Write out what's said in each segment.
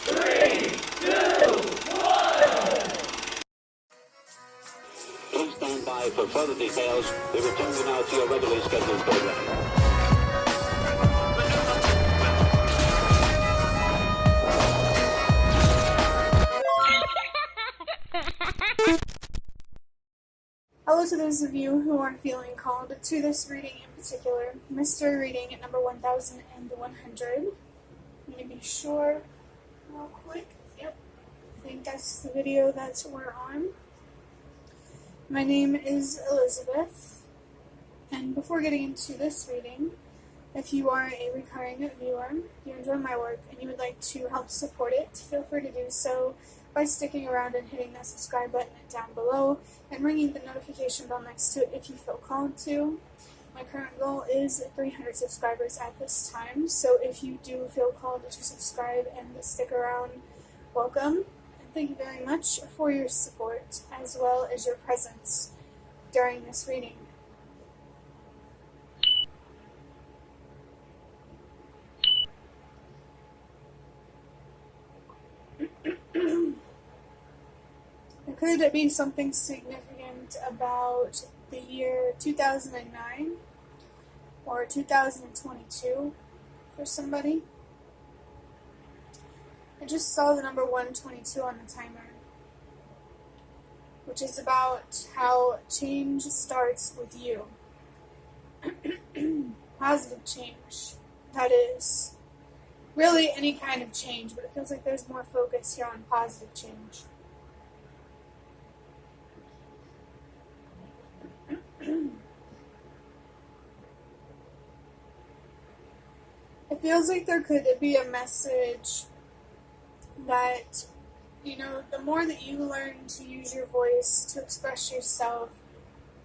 3, 2, 1. Please stand by for further details. We return you now to your regularly scheduled program. Hello to those of you who are feeling called to this reading in particular, mystery reading at number 1100. Let me be sure real quick. Yep, I think that's the video that we're on. My name is Elizabeth, and before getting into this reading, if you are a recurring viewer, you enjoy my work, and you would like to help support it, feel free to do so by sticking around and hitting that subscribe button down below and ringing the notification bell next to it if you feel called to. My current goal is 300 subscribers at this time, so if you do feel called to subscribe and stick around, welcome. And thank you very much for your support as well as your presence during this reading. Could it be something significant about the year 2009 or 2022 for somebody? I just saw the number 122 on the timer, which is about how change starts with you. Positive change, that is. Really any kind of change, but it feels like there's more focus here on positive change. It feels like there could be a message that, the more that you learn to use your voice, to express yourself,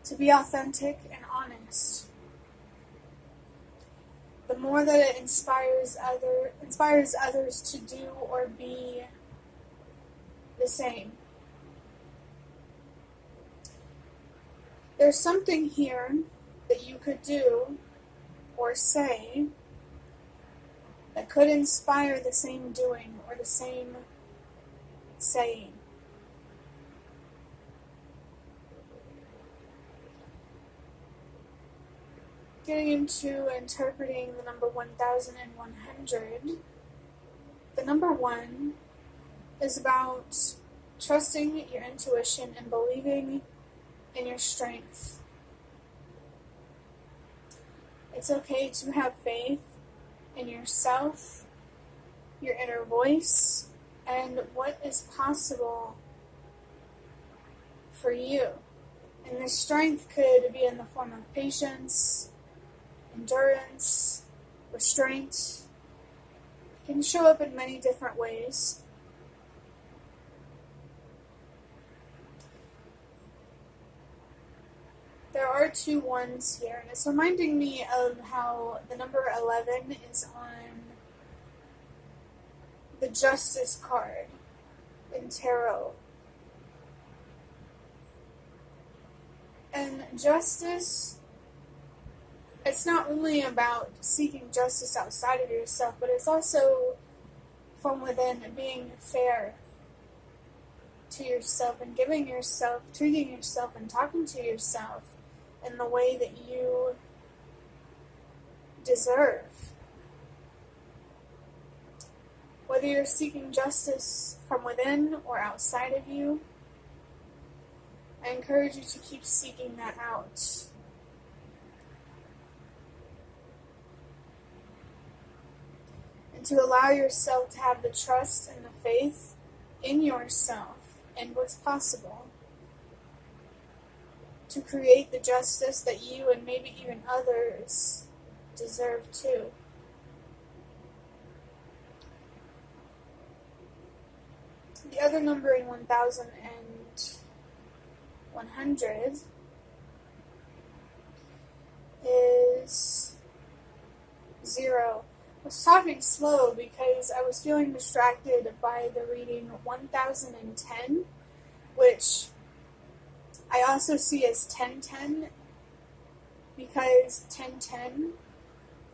to be authentic and honest, the more that it inspires others to do or be the same. There's something here that you could do or say that could inspire the same doing or the same saying. Getting into interpreting the number 1100, the number 1 is about trusting your intuition and believing in your strength. It's okay to have faith in yourself, your inner voice, and what is possible for you. And this strength could be in the form of patience, endurance, restraint. It can show up in many different ways. There are 2 1s here, and it's reminding me of how the number 11 is on the Justice card in Tarot. And justice, it's not only about seeking justice outside of yourself, but it's also from within, being fair to yourself and treating yourself and talking to yourself in the way that you deserve. Whether you're seeking justice from within or outside of you, I encourage you to keep seeking that out. And to allow yourself to have the trust and the faith in yourself and what's possible to create the justice that you and maybe even others deserve too. The other number in 1100 is 0. I was talking slow because I was feeling distracted by the reading 1010, which I also see as 1010, because 1010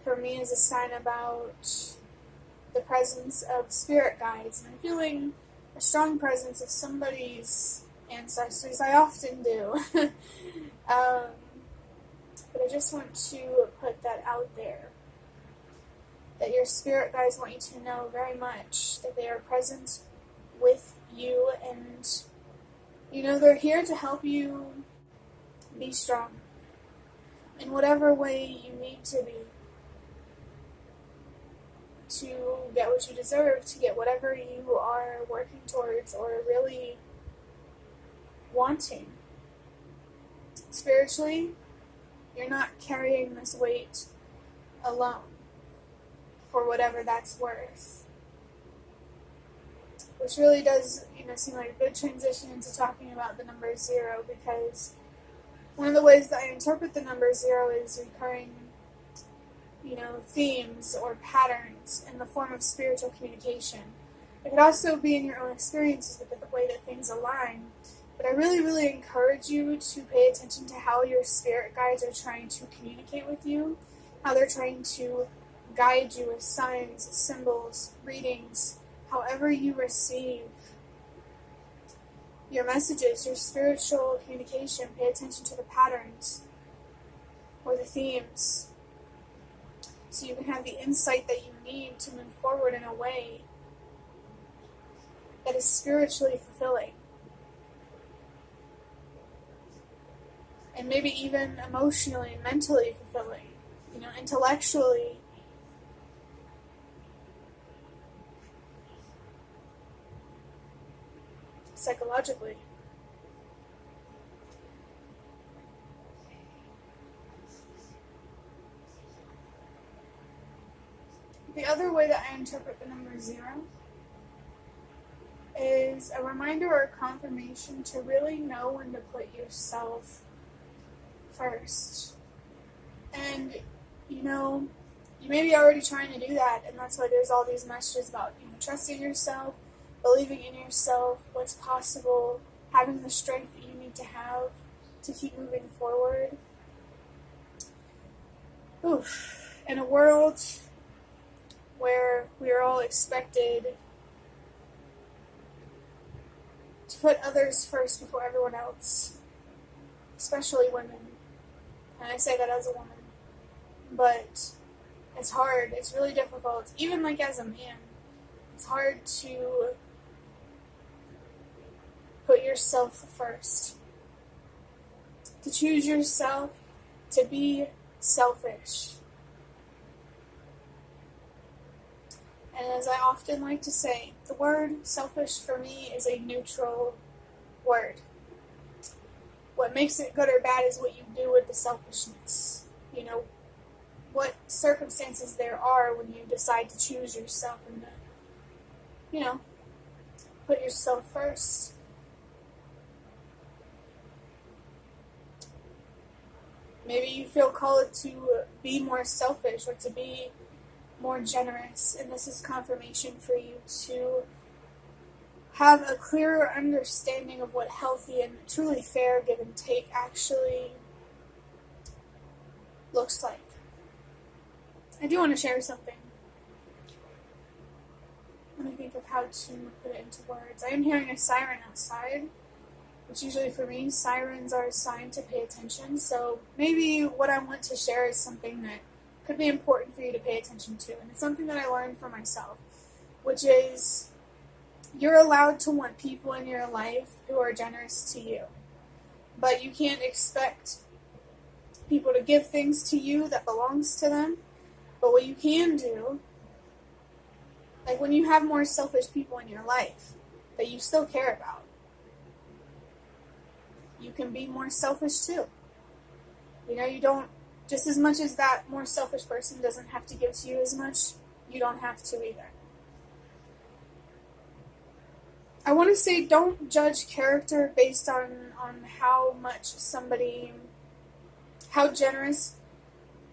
for me is a sign about the presence of spirit guides, and I'm feeling a strong presence of somebody's ancestors. I often do. But I just want to put that out there, that your spirit guides want you to know very much that they are present with you, and they're here to help you be strong in whatever way you need to be, to get what you deserve, to get whatever you are working towards or really wanting. Spiritually, you're not carrying this weight alone, for whatever that's worth. Which really does, seem like a good transition into talking about the number 0, because one of the ways that I interpret the number 0 is recurring, themes or patterns in the form of spiritual communication. It could also be in your own experiences with the way that things align. But I really, really encourage you to pay attention to how your spirit guides are trying to communicate with you, how they're trying to guide you with signs, symbols, readings, however you receive your messages, your spiritual communication. Pay attention to the patterns or the themes, so you can have the insight that you need to move forward in a way that is spiritually fulfilling. And maybe even emotionally and mentally fulfilling, intellectually. Psychologically. The other way that I interpret the number 0 is a reminder or a confirmation to really know when to put yourself first. And, you may be already trying to do that, and that's why there's all these messages about, trusting yourself, believing in yourself, what's possible, having the strength that you need to have to keep moving forward. Oof. In a world where we are all expected to put others first before everyone else, especially women. And I say that as a woman. But it's hard. It's really difficult. Even like as a man, it's hard to put yourself first. To choose yourself, to be selfish. And as I often like to say, the word selfish for me is a neutral word. What makes it good or bad is what you do with the selfishness. What circumstances there are when you decide to choose yourself and to, put yourself first. Maybe you feel called to be more selfish or to be more generous, and this is confirmation for you to have a clearer understanding of what healthy and truly fair give and take actually looks like. I do want to share something. Let me think of how to put it into words. I am hearing a siren outside, which usually for me, sirens are a sign to pay attention. So maybe what I want to share is something that could be important for you to pay attention to. And it's something that I learned for myself, which is you're allowed to want people in your life who are generous to you. But you can't expect people to give things to you that belongs to them. But what you can do, like when you have more selfish people in your life that you still care about, you can be more selfish too. You don't, just as much as that more selfish person doesn't have to give to you as much, you don't have to either. I want to say don't judge character based on how much somebody, how generous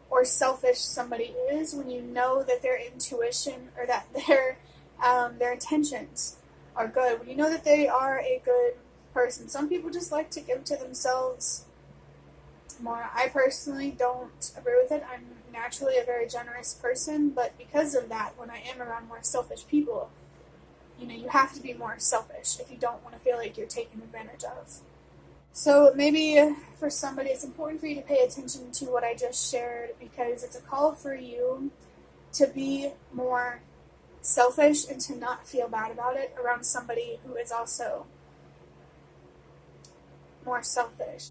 or selfish somebody is, when you know that their intuition or that their intentions are good, when you know that they are a good person. Some people just like to give to themselves more. I personally don't agree with it. I'm naturally a very generous person, but because of that, when I am around more selfish people, you have to be more selfish if you don't want to feel like you're taken advantage of. So maybe for somebody, it's important for you to pay attention to what I just shared, because it's a call for you to be more selfish and to not feel bad about it around somebody who is also more selfish.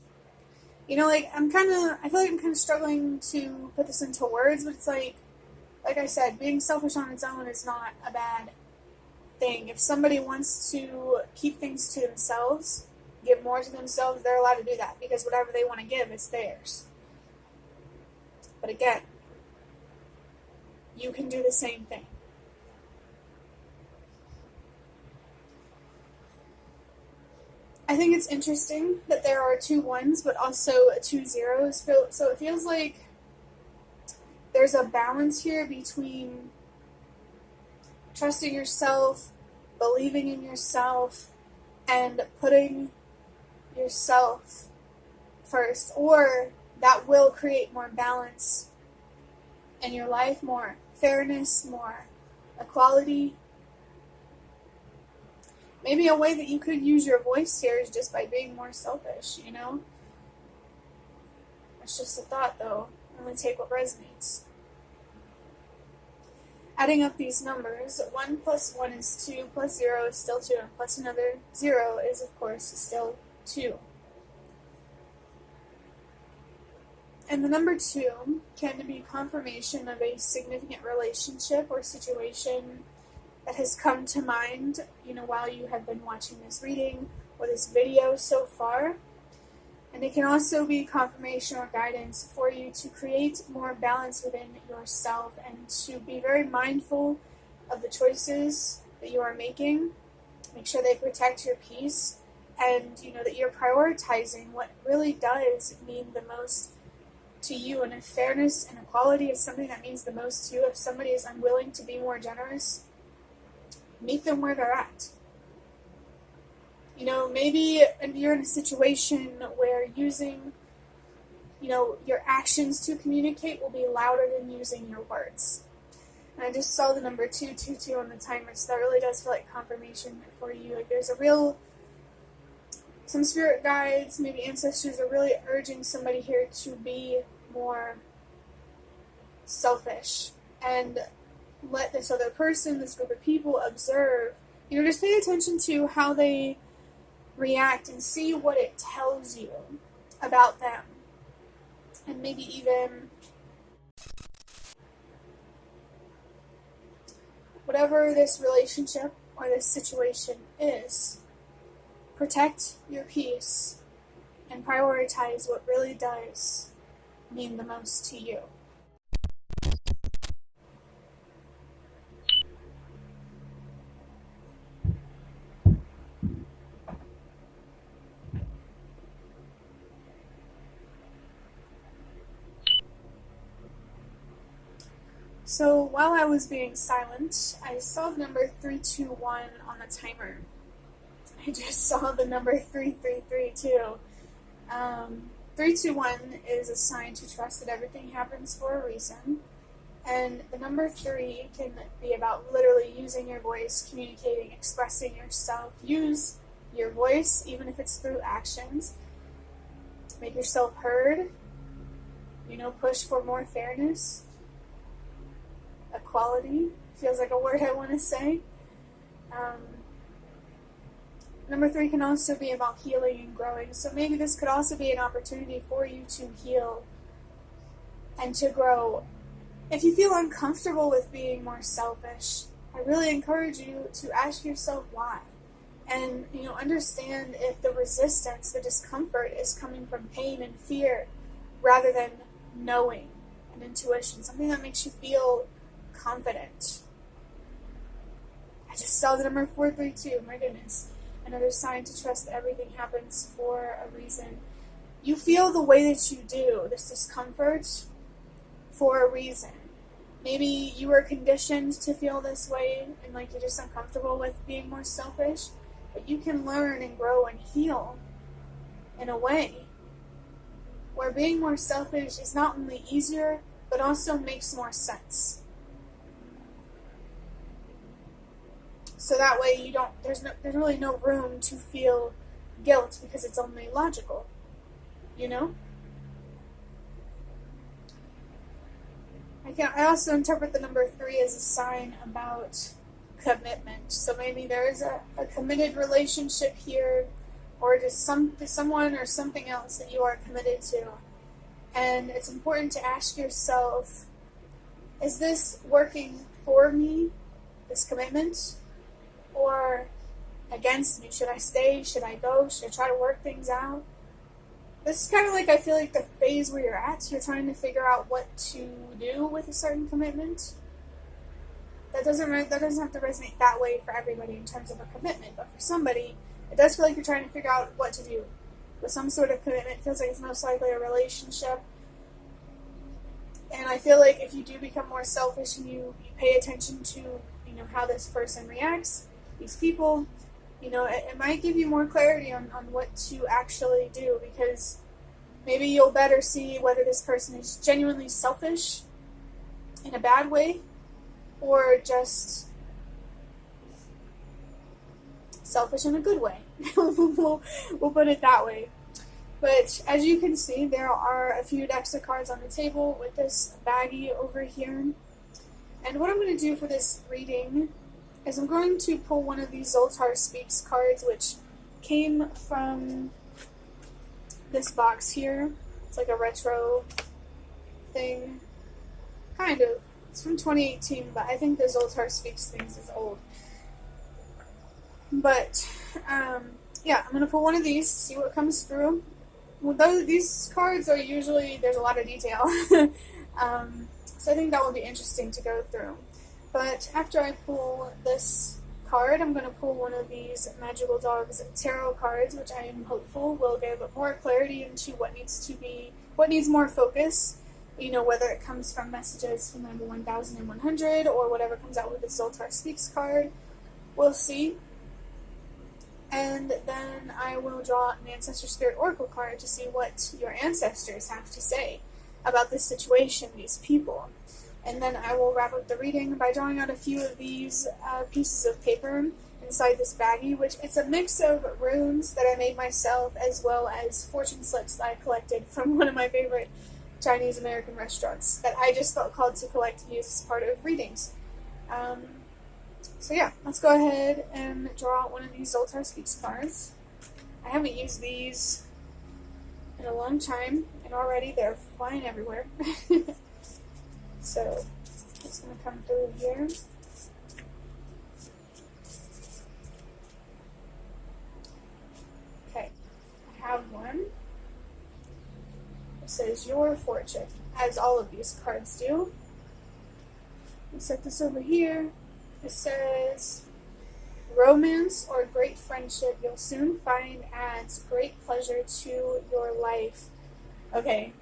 I feel like I'm kind of struggling to put this into words, but it's like I said, being selfish on its own is not a bad thing. If somebody wants to keep things to themselves, give more to themselves, they're allowed to do that, because whatever they want to give, it's theirs. But again, you can do the same thing. I think it's interesting that there are 2 1s, but also 2 zeros. So it feels like there's a balance here between trusting yourself, believing in yourself, and putting yourself first. Or that will create more balance in your life, more fairness, more equality. Maybe a way that you could use your voice here is just by being more selfish, It's just a thought, though. Only take what resonates. Adding up these numbers, 1 plus 1 is 2, plus 0 is still 2, and plus another 0 is, of course, still 2. And the number 2 can be confirmation of a significant relationship or situation that has come to mind, while you have been watching this reading or this video so far. And it can also be confirmation or guidance for you to create more balance within yourself and to be very mindful of the choices that you are making. Make sure they protect your peace, and that you're prioritizing what really does mean the most to you. And if fairness and equality is something that means the most to you, if somebody is unwilling to be more generous, meet them where they're at. Maybe you're in a situation where using, your actions to communicate will be louder than using your words. And I just saw the number 222 on the timer, so that really does feel like confirmation for you. Like there's some spirit guides, maybe ancestors are really urging somebody here to be more selfish and let this other person, this group of people observe. Just pay attention to how they react and see what it tells you about them. And maybe even whatever this relationship or this situation is, protect your peace and prioritize what really does mean the most to you. So while I was being silent, I saw the number 321 on the timer. I just saw the number 333 too. 321 is a sign to trust that everything happens for a reason. And the number 3 can be about literally using your voice, communicating, expressing yourself. Use your voice, even if it's through actions. Make yourself heard. Push for more fairness. Equality feels like a word I want to say. Number 3 can also be about healing and growing. So maybe this could also be an opportunity for you to heal and to grow. If you feel uncomfortable with being more selfish, I really encourage you to ask yourself why. And, understand if the resistance, the discomfort is coming from pain and fear rather than knowing and intuition, something that makes you feel confident. I just saw the number 432, my goodness. Another sign to trust that everything happens for a reason. You feel the way that you do, this discomfort, for a reason. Maybe you were conditioned to feel this way and like you're just uncomfortable with being more selfish, but you can learn and grow and heal in a way where where being more selfish is not only easier, but also makes more sense. So that way you don't, there's really no room to feel guilt because it's only logical, you know? I also interpret the number 3 as a sign about commitment. So maybe there is a committed relationship here, or just someone or something else that you are committed to. And it's important to ask yourself, is this working for me, this commitment, or against me? Should I stay? Should I go? Should I try to work things out? This is kind of like, I feel like, the phase where you're at. You're trying to figure out what to do with a certain commitment. That doesn't have to resonate that way for everybody in terms of a commitment, but for somebody, it does feel like you're trying to figure out what to do with some sort of commitment. It feels like it's most likely a relationship. And I feel like if you do become more selfish and you pay attention to, how this person reacts, these people, it might give you more clarity on what to actually do, because maybe you'll better see whether this person is genuinely selfish in a bad way or just selfish in a good way. we'll put it that way. But as you can see, there are a few decks of cards on the table with this baggie over here. And what I'm going to do for this reading is I'm going to pull one of these Zoltar Speaks cards, which came from this box here. It's like a retro thing. Kind of. It's from 2018, but I think the Zoltar Speaks things is old. But, yeah, I'm going to pull one of these, see what comes through. Well, these cards are usually, there's a lot of detail. So I think that will be interesting to go through. But after I pull this card, I'm going to pull one of these Magical Dogs tarot cards, which I am hopeful will give more clarity into what needs more focus. Whether it comes from messages from number 1100 or whatever comes out with the Zoltar Speaks card. We'll see. And then I will draw an Ancestor Spirit Oracle card to see what your ancestors have to say about this situation, these people. And then I will wrap up the reading by drawing out a few of these pieces of paper inside this baggie, which it's a mix of runes that I made myself, as well as fortune slips that I collected from one of my favorite Chinese American restaurants that I just felt called to collect and use as part of readings. So yeah, let's go ahead and draw out one of these Zoltar Speaks cards. I haven't used these in a long time, and already they're flying everywhere. So it's going to come through here. Okay, I have one. It says Your Fortune, as all of these cards do. I'll set this over here. It says, romance or great friendship you'll soon find adds great pleasure to your life. Okay,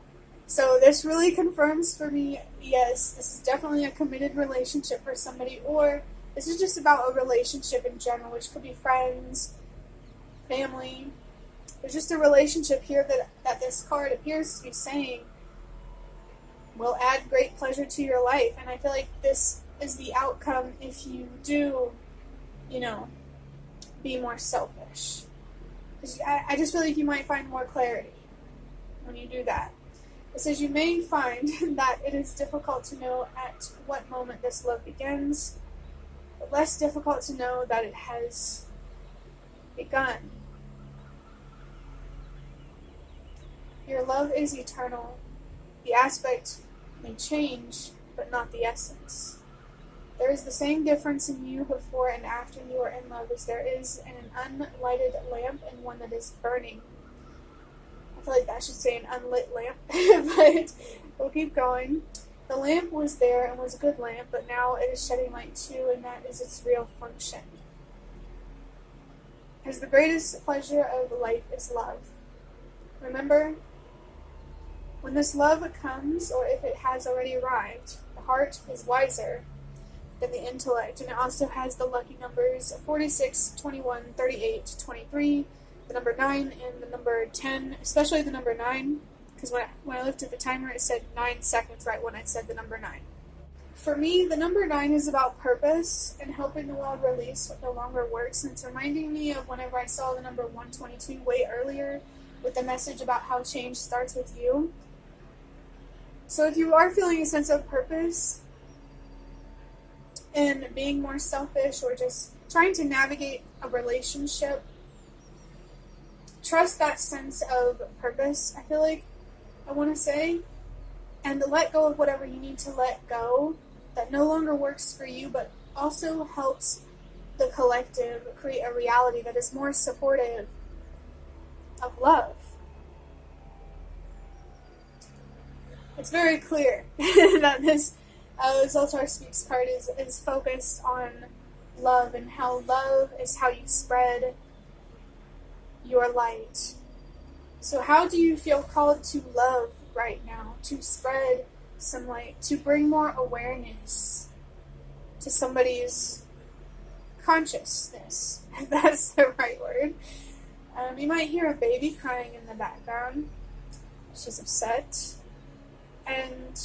so this really confirms for me, yes, this is definitely a committed relationship for somebody, or this is just about a relationship in general, which could be friends, family. There's just a relationship here that this card appears to be saying will add great pleasure to your life. And I feel like this is the outcome if you do, be more selfish. Because I just feel like you might find more clarity when you do that. It says you may find that it is difficult to know at what moment this love begins, but less difficult to know that it has begun. Your love is eternal. The aspect may change, but not the essence. There is the same difference in you before and after you are in love as there is in an unlighted lamp and one that is burning. I feel like that should say an unlit lamp, but we'll keep going. The lamp was there and was a good lamp, but now it is shedding light too, and that is its real function. Because the greatest pleasure of life is love. Remember, when this love comes, or if it has already arrived, the heart is wiser than the intellect, and it also has the lucky numbers 46, 21, 38, 23, the number 9, and the number 10, especially the number 9, because when I looked at the timer, it said 9 seconds right when I said the number 9. For me, the number 9 is about purpose and helping the world release what no longer works. And it's reminding me of whenever I saw the number 122 way earlier with the message about how change starts with you. So if you are feeling a sense of purpose and being more selfish or just trying to navigate a relationship, trust that sense of purpose, I feel like I want to say, and to let go of whatever you need to let go that no longer works for you, but also helps the collective create a reality that is more supportive of love. It's very clear that this Zoltar Speaks card is focused on love and how love is how you spread your light. So how do you feel called to love right now? To spread some light, to bring more awareness to somebody's consciousness, if that's the right word. You might hear a baby crying in the background. She's upset. And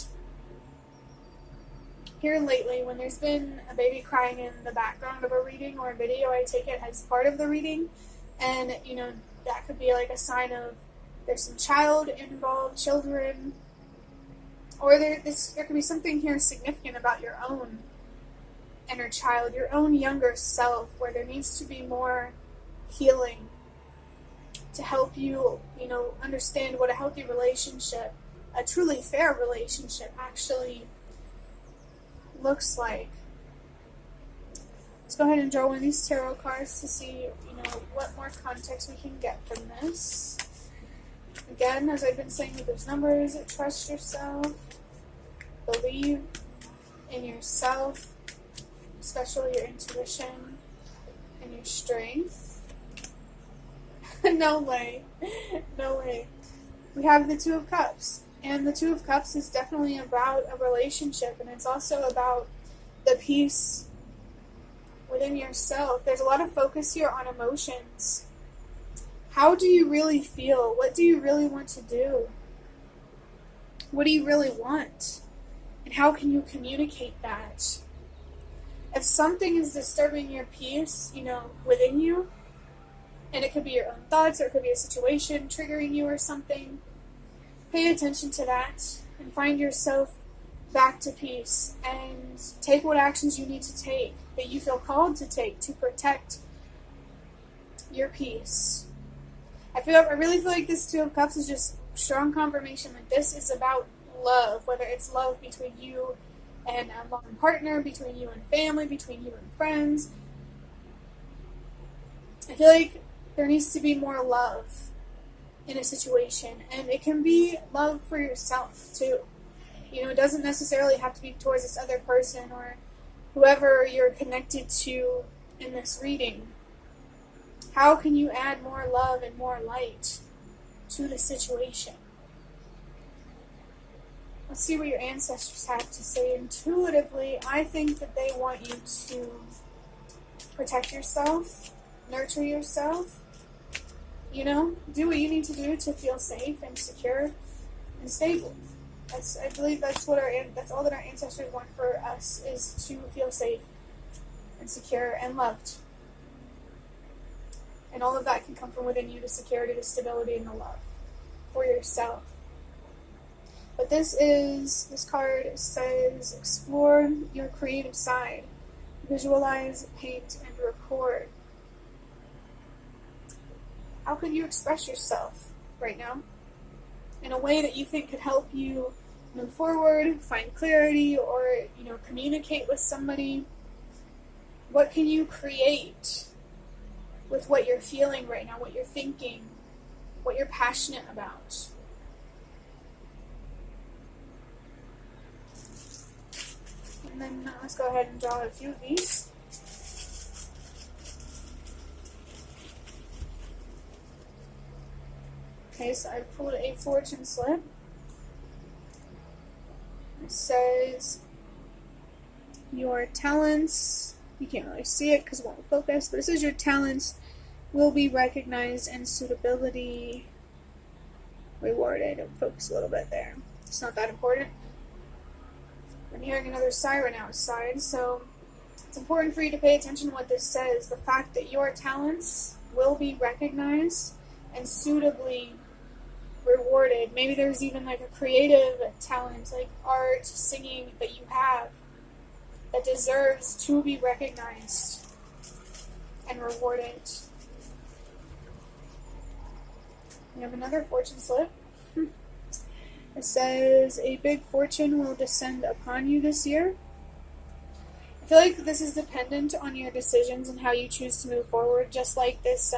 here lately, when there's been a baby crying in the background of a reading or a video, I take it as part of the reading. And, that could be like a sign of there's some child involved, children, or there could be something here significant about your own inner child, your own younger self, where there needs to be more healing to help you, understand what a healthy relationship, a truly fair relationship actually looks like. Let's go ahead and draw one of these tarot cards to see, what more context we can get from this. Again, as I've been saying with those numbers, trust yourself, believe in yourself, especially your intuition and your strength. No way. No way. We have the Two of Cups. And the Two of Cups is definitely about a relationship, and it's also about the peace within yourself. There's a lot of focus here on emotions. How do you really feel? What do you really want to do? What do you really want? And how can you communicate that? If something is disturbing your peace, within you, and it could be your own thoughts, or it could be a situation triggering you or something, pay attention to that and find yourself back to peace and take what actions you need to take, that you feel called to take to protect your peace. I really feel like this Two of Cups is just strong confirmation that this is about love, whether it's love between you and a long partner, between you and family, between you and friends. I feel like there needs to be more love in a situation, and it can be love for yourself too. It doesn't necessarily have to be towards this other person or whoever you're connected to in this reading. How can you add more love and more light to the situation? Let's see what your ancestors have to say. Intuitively, I think that they want you to protect yourself, nurture yourself, do what you need to do to feel safe and secure and stable. I believe that's all that our ancestors want for us, is to feel safe and secure and loved. And all of that can come from within you, the security, the stability, and the love for yourself. But this card says, explore your creative side. Visualize, paint, and record. How can you express yourself right now in a way that you think could help you move forward, find clarity, or, communicate with somebody? What can you create with what you're feeling right now, what you're thinking, what you're passionate about? And then let's go ahead and draw a few of these. Okay, so I pulled a fortune slip. It says, your talents, you can't really see it because it won't focus, but it says your talents will be recognized and suitability rewarded. Focus a little bit there. It's not that important. I'm hearing another siren outside, so it's important for you to pay attention to what this says. The fact that your talents will be recognized and suitably rewarded. Maybe there's even like a creative talent, like art, singing, that you have that deserves to be recognized and rewarded. We have another fortune slip. It says, a big fortune will descend upon you this year. I feel like this is dependent on your decisions and how you choose to move forward, just like this,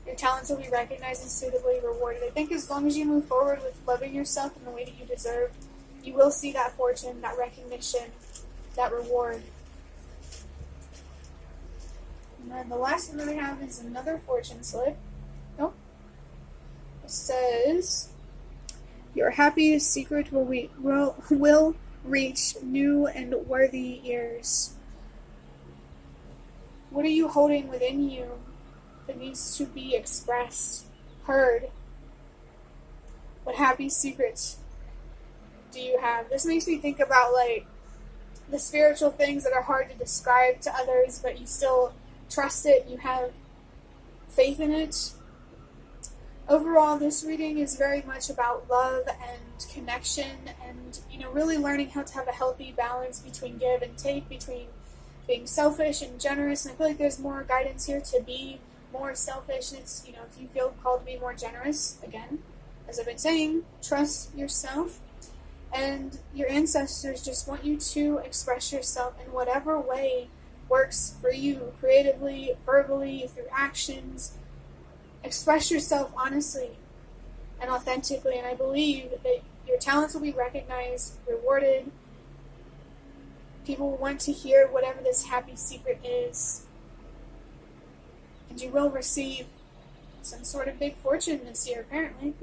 your talents will be recognized and suitably rewarded. I think as long as you move forward with loving yourself in the way that you deserve, you will see that fortune, that recognition, that reward. And then the last one that I have is another fortune slip. Oh. It says, your happiest secret will reach new and worthy ears. What are you holding within you that needs to be expressed, heard? What happy secrets do you have? This makes me think about like the spiritual things that are hard to describe to others, but you still trust it, you have faith in it. Overall, this reading is very much about love and connection and, really learning how to have a healthy balance between give and take, between being selfish and generous. And I feel like there's more guidance here to be more selfish. It's, if you feel called to be more generous, again, as I've been saying, trust yourself. And your ancestors just want you to express yourself in whatever way works for you, creatively, verbally, through actions. Express yourself honestly and authentically, and I believe that your talents will be recognized, rewarded. People will want to hear whatever this happy secret is, and you will receive some sort of big fortune this year, apparently.